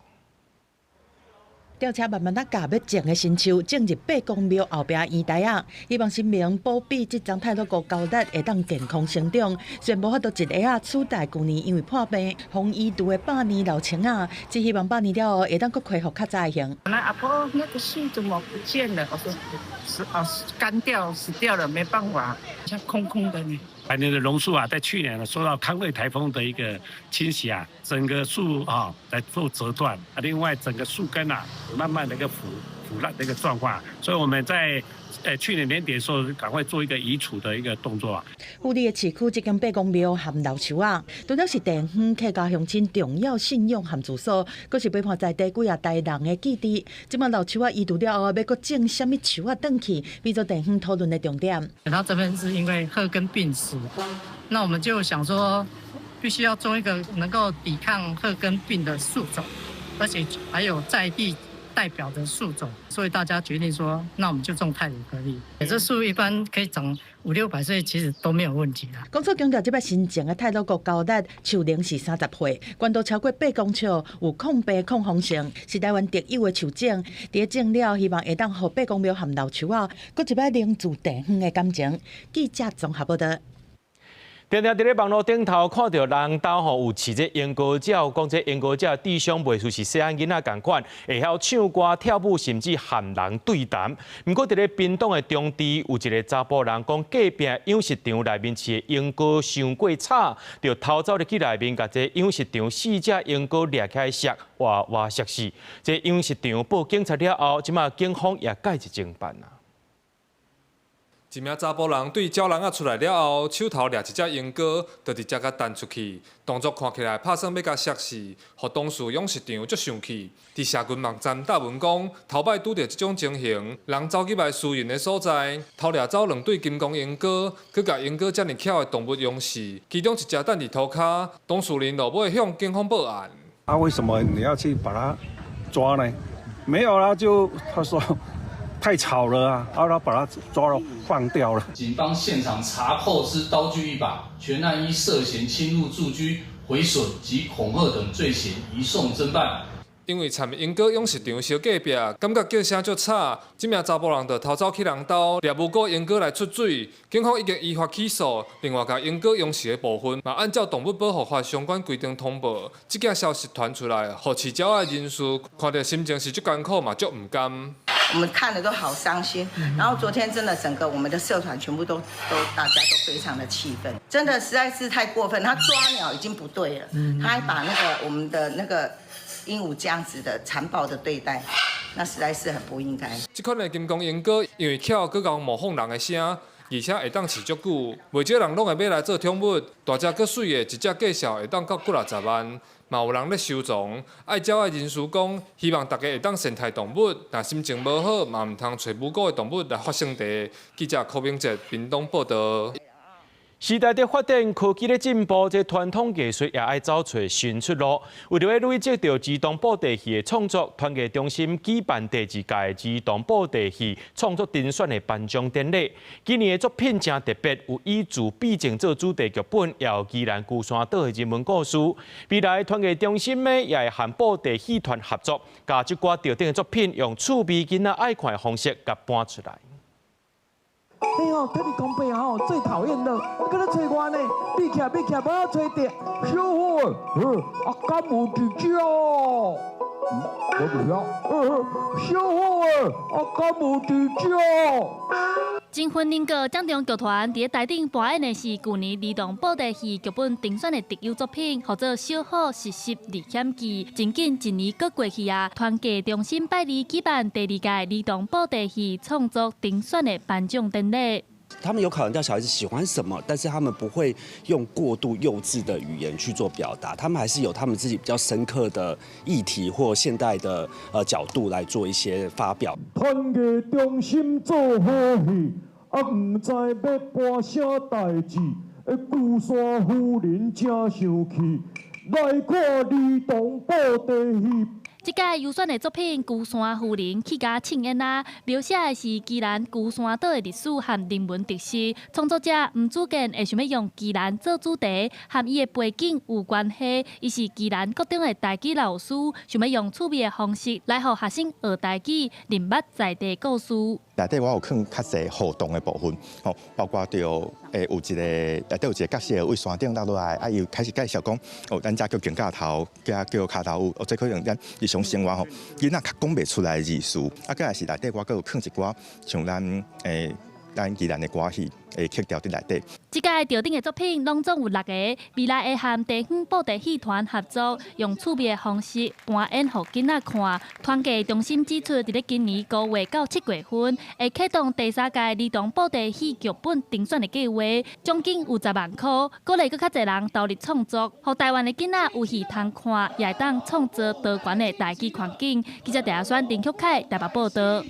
吊车慢慢甲要种的新树种入八公庙后壁院台啊，希望神明保庇这丛太多高高力会当健康成长。虽然无法度一下啊取代去年因为破病红衣毒的100年老青啊，只希望100年了后会当搁恢复较早的型。那阿婆那个树怎么不见了？我说干掉死掉了，没办法，像空空的呢。百年的榕树啊，在去年受到康惠台风的一个侵袭整个树来做折断另外整个树根慢慢的一个腐腐烂的一个状况，所以我们在去年年底的时候，赶快做一个移除的一个动作。富里的市区这间八公庙含老树啊，除了是地方客家乡亲重要信仰含住所，佫是陪伴在地几啊代人的基地。即马老树啊移除了后，要佫种什么树啊转去，变做地方讨论的重点。然后这边是因为鹤根病死，那我们就想说，必须要种一个能够抵抗鹤根病的树种，而且还有在地代表的树种，所以大家决定说，那我们就种太鲁阁栗。这树一般可以长500-600岁，其实都没有问题啦。工作强调，这摆新种的太鲁阁高达树龄是30岁，高度超过8公尺，有抗病抗风性，是台湾特有的树种。伫种了，希望会当互八公庙含老树啊，佫一摆凝聚地方的感情。记者综合报道。常常伫咧网络顶头看到人兜有饲这鹦哥鸟，讲这鹦哥鸟智商袂输是细汉囡仔共款，会晓唱歌、跳舞，甚至含人对谈。不过伫咧屏东的中地，有一个查甫人讲，隔壁养殖场内面饲的鹦哥伤过吵，就偷走入去内面，甲这养殖场4只鹦哥掠起来杀，活杀死。这养殖场报警察了后，即马警方也介入侦办啊。一名查甫人对鸟笼出来了后，手头掠一只鹦哥，就直接甲弹出去，动作看起来拍算要甲杀死，互当事养殖场足生气。伫社群网站答文讲，头摆拄到这种情形，人走去来私人的所在，偷掠走2对金刚鹦哥，佮甲鹦哥遮尔巧的动物用死，其中一只等伫涂骹，当事人落尾向警方报案。为什么你要去把它抓呢？没有啦，就他说。太吵了啊！然后把他抓了放掉了。警方现场查扣之刀具1把，全案依涉嫌侵入住居、毁损及恐吓等罪嫌移送侦办。因为参鹦哥养殖场小隔壁，感觉叫声足吵，这名查甫人就偷走去人兜，掠无过鹦哥来出水。警方已经依法起诉，另外甲鹦哥养殖的部分，嘛按照动物保护法相关规定通报。这件消息传出来，互饲鸟的人士看到心情是足艰苦嘛，足唔甘。我们看了都好伤心，然后昨天真的整个我们的社团全部都大家都非常的气愤，真的实在是太过分。他抓鸟已经不对了，他还把我们的那个鹦鹉这样子的残暴的对待，那实在是很不应该。这款的金刚鹦哥因为巧佮讲模仿人的声，而且会当饲足久，袂少人拢会买来做宠物。大只佮水的，一只价小会当到几60万。嘛有人咧收藏，爱鸟的人士讲，希望大家会当善待动物，若心情无好，嘛唔通找无辜的动物来发生地。记者柯明哲，屏东报道。时代的发展，科技的进步，这传统艺术也爱找出新出路。为了累积到自动布袋戏的创作，团结中心举办第2届自动布袋戏创作评选的颁奖典礼。今年的作品真特别，有以自闭症做主题剧本，也有宜兰鼓山岛的人文故事。未来团结中心呢，也会和布袋戏团合作，把这挂特定的作品用趣味囡仔爱看的方式甲搬出来。你哦，跟你公平哦，最讨厌的，我跟他吹我呢，闭起来，闭起来，不要吹掉。小伙，啊，干无记哦，我不要，小伙，啊，干无记哦。金婚人格奖中剧团伫台顶播演的是去年儿童布袋戏剧本评选的特优作品，叫做《小好实习历险记》。仅仅1年过过去啊，团结中心拜二举办第2届儿童布袋戏创作评选的颁奖典礼。他们有考量到小孩子喜欢什么，但是他们不会用过度幼稚的语言去做表达，他们还是有他们自己比较深刻的议题或现代的角度来做一些发表。团结中心做好戏，啊，唔知要办啥代志，鼓山夫人真生气，来看儿童布袋戏。这届优选的作品《鼓山夫人去家庆宴》啊，描写的是宜兰鼓山岛的历史和人文特色。创作者吴祖健会想要用宜兰做主题，和伊的背景有关系。伊是宜兰国中的台语老师，想要用趣味的方式来让学生学台语，认捌在地故事。内底我有放较侪互动的部分，吼，包括着有一个内底有一个角色为山顶落来，啊，伊开始介绍讲，咱遮叫镜架头，加叫骹头舞，这可能咱日常生活吼，囡仔较讲袂出来的字词，啊，再来是内底我阁有放一寡像咱咱宜兰的歌戏会刻掉伫内底。这届吊顶的作品拢总有6个，未来会和地方布袋戏团合作，用趣味的方式换演给囡仔看。团计中心指出，伫咧今年5月到7月份，会启动第3届儿童布袋戏剧本评选的计划，奖金有10万块，鼓励更较侪人投入创作，让台湾的囡仔有戏通看，也会当创造多元的台剧环境。记者陈选林旭凯台北报道。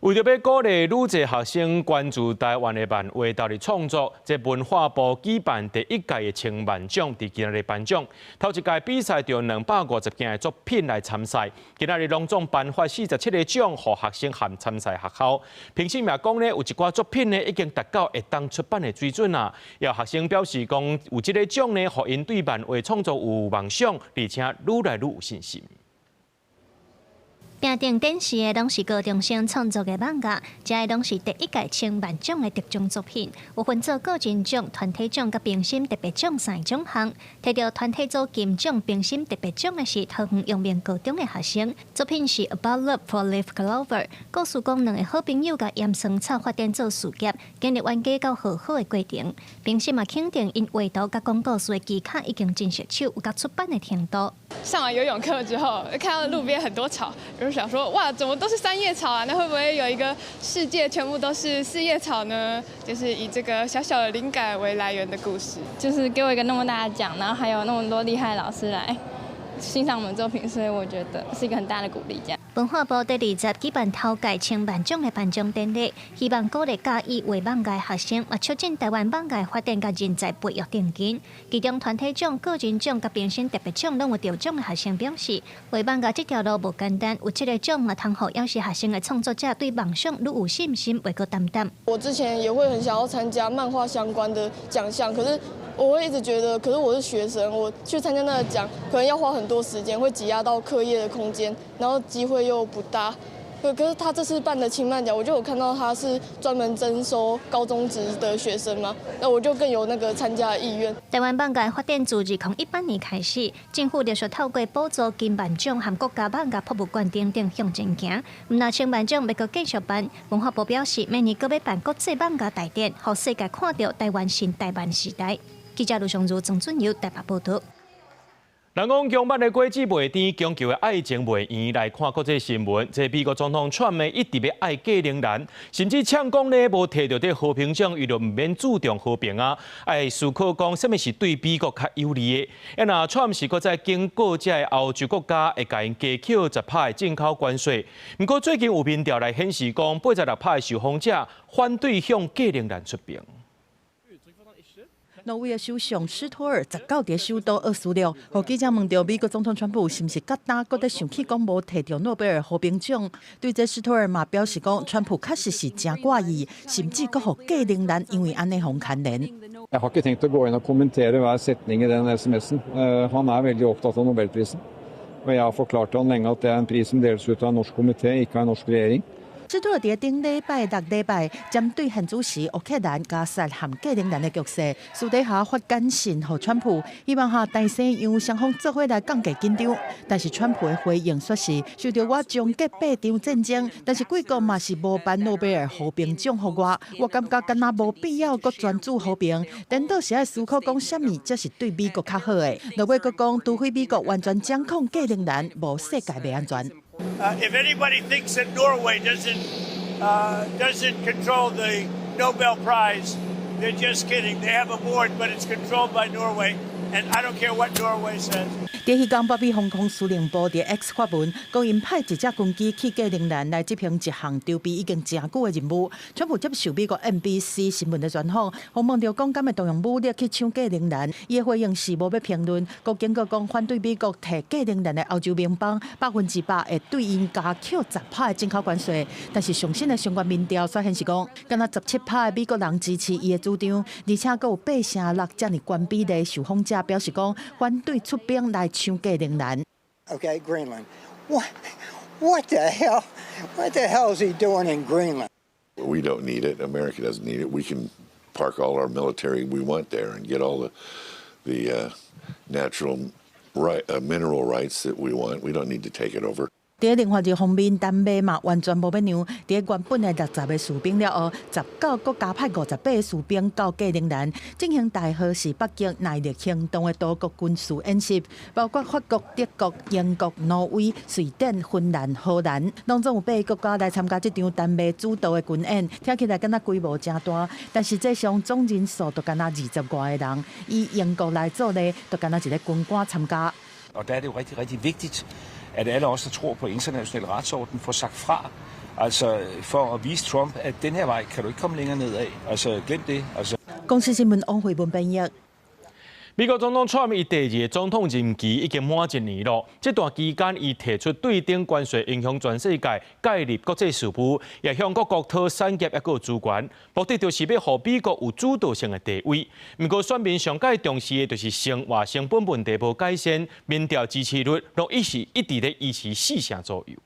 为着要鼓励愈侪学生关注台湾的漫画投入创作，这文化部举办第1届的青漫奖，伫今日颁奖。头一届比赛着250件的作品来参赛，今日隆重颁发47个奖，予学生和参赛学校。评审也讲呢，有一寡作品呢已经达到会当出版的水准啊。也有学生表示讲，有这个奖呢，互因对漫画创作有梦想，而且愈来愈有信心。定定展示的拢是高中生创作的漫画，这个拢是第1届青漫奖的得奖作品，有分做个人奖、团体奖甲评审特别奖3种项。摕到团体组金奖、评审特别奖的是桃园阳明高中的学生，作品是 About Love for Leaf Clover， 故事讲2个好朋友甲盐酸草发展做事业，经历冤家到和好的过程。评审嘛肯定因画图甲讲故事的技巧已经真熟手，有甲出版的程度。上完游泳课之后，看到路边很多草，就想说哇，怎么都是3叶草啊？那会不会有一个世界全部都是4叶草呢？就是以这个小小的灵感为来源的故事，就是给我一个那么大的奖，然后还有那么多厉害的老师来欣赏我们作品，所以我觉得是一个很大的鼓励。这样。文化部第20举办头届青漫奖的颁奖典礼，希望鼓励介意画漫画学生，也促进台湾漫画发展甲人才培育定根。其中团体奖、个人奖甲评审特别奖拢有得奖的学生表示，画漫画这条路无简单，有这个奖也通好要是学生的创作者对梦想愈有信心，袂阁担当。我之前也会很想要参加漫画相关的奖项，可是我会一直觉得，可是我是学生，我去参加那个奖，可能要花很多时间，会挤压到课业的空间，然后机会又不大。可是他这次办的青漫奖，我就有看到他是专门征收高中职的学生嘛，那我就更有那个参加的意愿。台湾漫画发展自2018年开始，政府就说透过补助金漫奖和国家漫画博物馆等等向前行。唔那青漫奖要阁继续办，文化部表示明年阁要办国际漫画大典，让世界看到台湾新台湾时代。记者卢尚如、曾俊尧台北报道。人讲强版的果子袂甜，强求的爱情袂圆。来看国际新闻，这美国总统川普一直要爱嫁玲兰，甚至呛讲呢，无摕到这和平奖，伊就唔免注重和平啊。爱思考讲，什么是对美国较有利的？那川普是搁在警告这个欧洲国家会甲因加扣10%的进口关税。不过最近有民调来显示讲，86%的受访者反对向嫁玲兰出兵。挪威的首相施托尔19日首都奥斯陆，和记者问到美国总统川普是毋是较胆，搁在想起讲无摕到诺贝尔和平奖。对这施托尔嘛表示讲，川普确实是真怪异，甚至搁互嫁玲兰因为安尼互牵连。Jeg har ikke tenkt å gå inn og kommentere hver setning i den SMS-en. Han veldig opptatt av Nobelprisen. Og jeg har forklart han lenge at det en pris som deles ut av en norsk komité, ikke av en norsk regjering. 施托尔伫顶礼拜6礼拜，针对现主时乌克兰加沙和嫁玲兰的局势，私底下发简讯给川普，希望下大西洋双方做伙来降低紧张。但是川普的回应说是，受到我终结8场战争，但是贵国嘛是无颁诺贝尔和平奖给我感觉敢若无必要搁专注和平，颠倒是爱思考讲什么才是对美国较好的。落尾搁讲，除非美国完全掌控嫁玲兰，无世界袂安全。If anybody thinks that Norway doesn't control the Nobel Prize, they're just kidding. They have a board, but it's controlled by Norway, and I don't care what Norway says. 第迄天，北美航空司令部伫 X 发文，讲因派一只军机去嫁玲兰来执行一项筹备已经真久的任务。川普接受美国 NBC 新闻的专访，访问到讲敢会动用武力去抢嫁玲兰，伊的回应是无要评论。国警局讲反对美国摕嫁玲兰的欧洲盟邦100%会对因加扣10%的进口关税，但是上新的相关民调却显示讲，敢若17%的美国人支持伊的主张，而且阁有8%这么关比例受访者表示讲反对出兵来。Okay, Greenland. What the hell? What the hell is he doing in Greenland? We don't need it. America doesn't need it. We can park all our military we want there and get all the natural mineral rights that we want. We don't need to take it over. 伫零发日方面，单马嘛完全无变样。伫原本的60个士兵了后，19国加派58个士兵到过陵兰，进行大河是北极耐力行动的多国军事演习，包括法国、德国、英国、挪威、瑞典、芬兰、荷兰，拢总有8个国家来参加这场丹麦主导的军演。听起来敢若规模真大，但实际上总人数就敢若20外个人。以英国来做呢，就敢若一个军官参加。Og der er det jo rigtig, rigtig vigtigt, at alle os, der tror på international retsorden, får sagt fra. Altså for at vise Trump, at den her vej kan du ikke komme længere nedad. Altså glem det. Altså. 公司新闻王慧文编译。美国总统川普伊第2个总统任期已经满1年了。这段期间，伊提出对顶关税影响全世界，介入国际事务，也向各国讨产业也有资源，目的就是要让美国有主导性的地位。不过，选民上界重视的就是生活成本问题无改善，民调支持率拢一直咧维持4%左右。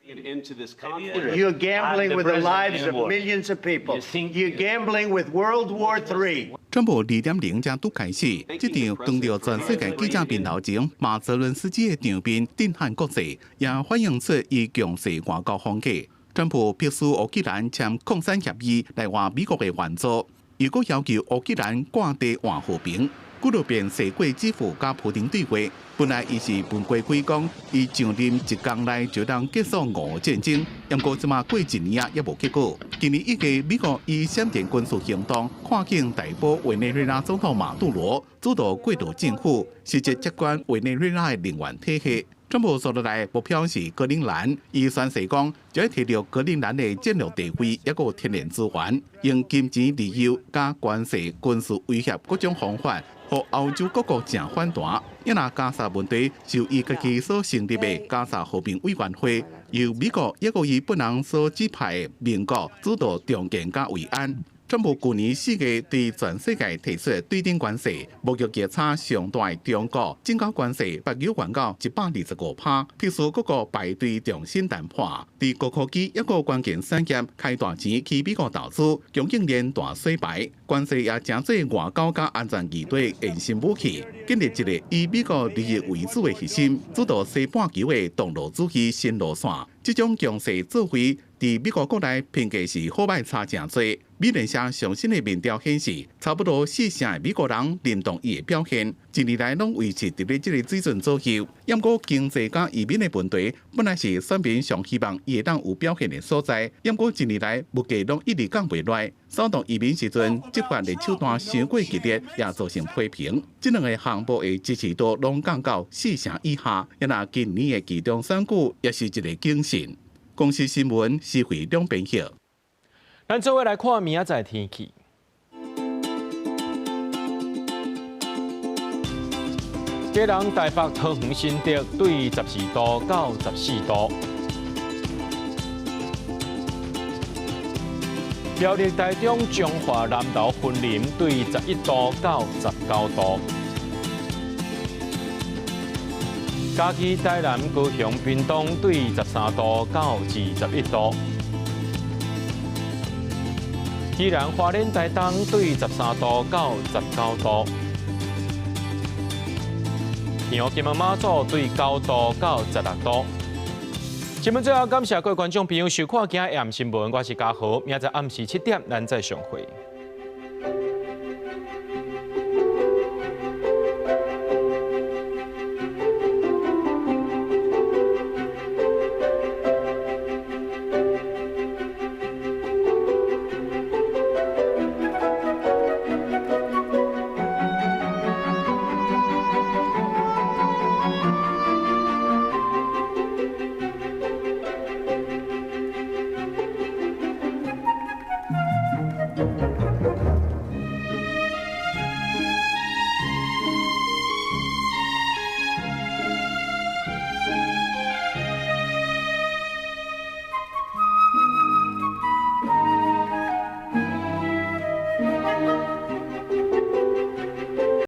You're gambling with the lives of millions of people. You're gambling with World War III. 川普2.0正拄开始，这场当着全世界记者面头前，马泽伦斯基的场面震撼国际，也反映出伊强势外交风格。川普必须乌克兰签扩散协议来换美国的援助，如果要求乌克兰挂地换和平。 几多遍世过支付甲普丁对话，本来伊是分规规讲，伊上任1天内就当结束俄乌战争，不过即马过1年也无结果。今年1月，美国以闪电军事行动跨境逮捕委内瑞拉总统马杜罗，主导过渡政府，实际接管委内瑞拉的能源体系。 川普所落来目标是格陵兰，伊宣示讲，就要摕到格陵兰的战略地位，也个天然资源，用金钱利诱加关系、军事威胁各种方法，互欧洲各国正反弹。也拿加沙问题受伊家己所成立的加沙和平委员会，由美国也个伊本人所指派的民国主导重建加维安。 川普去年4月对全世界提出对顶关税，贸易逆差上大的中国增加关税8月原到125%，必须各国排队重新谈判。在高科技一个关键产业开大钱去美国投资，供应链大洗牌，关税也成做外交加安全议题核心武器，建立一个以美国利益为主的核心，主导西半球的东路主义新路线。这种强势作为，在美国国内评价是好歹差真多。 美联社上新的民调显示，差不多4成的美国人认同伊的表现，一年来拢维持伫咧这个水准左右。不过经济加移民的问题，本来是选民上希望伊会当有表现的所在，不过一年来物价拢一直降袂落。扫动移民时阵，执法的手段伤过激烈，也造成批评。这2个项目的支持度拢降到4成以下，也拿今年的其中选举也是一个警讯。公司新闻是会两边晓。 咱做伙来看明仔载天气。基隆、台北、桃园、新竹对12度到14度；苗栗、台中、彰化、南投、云林对11度到19度；嘉义、台南、高雄、屏东对13度到21度。 宜兰花莲台东对13度到19度，苗金门马祖对9度到16度。新闻最后感谢各位观众朋友收看今日暗新闻，我是嘉豪，明仔暗时7点咱再相会。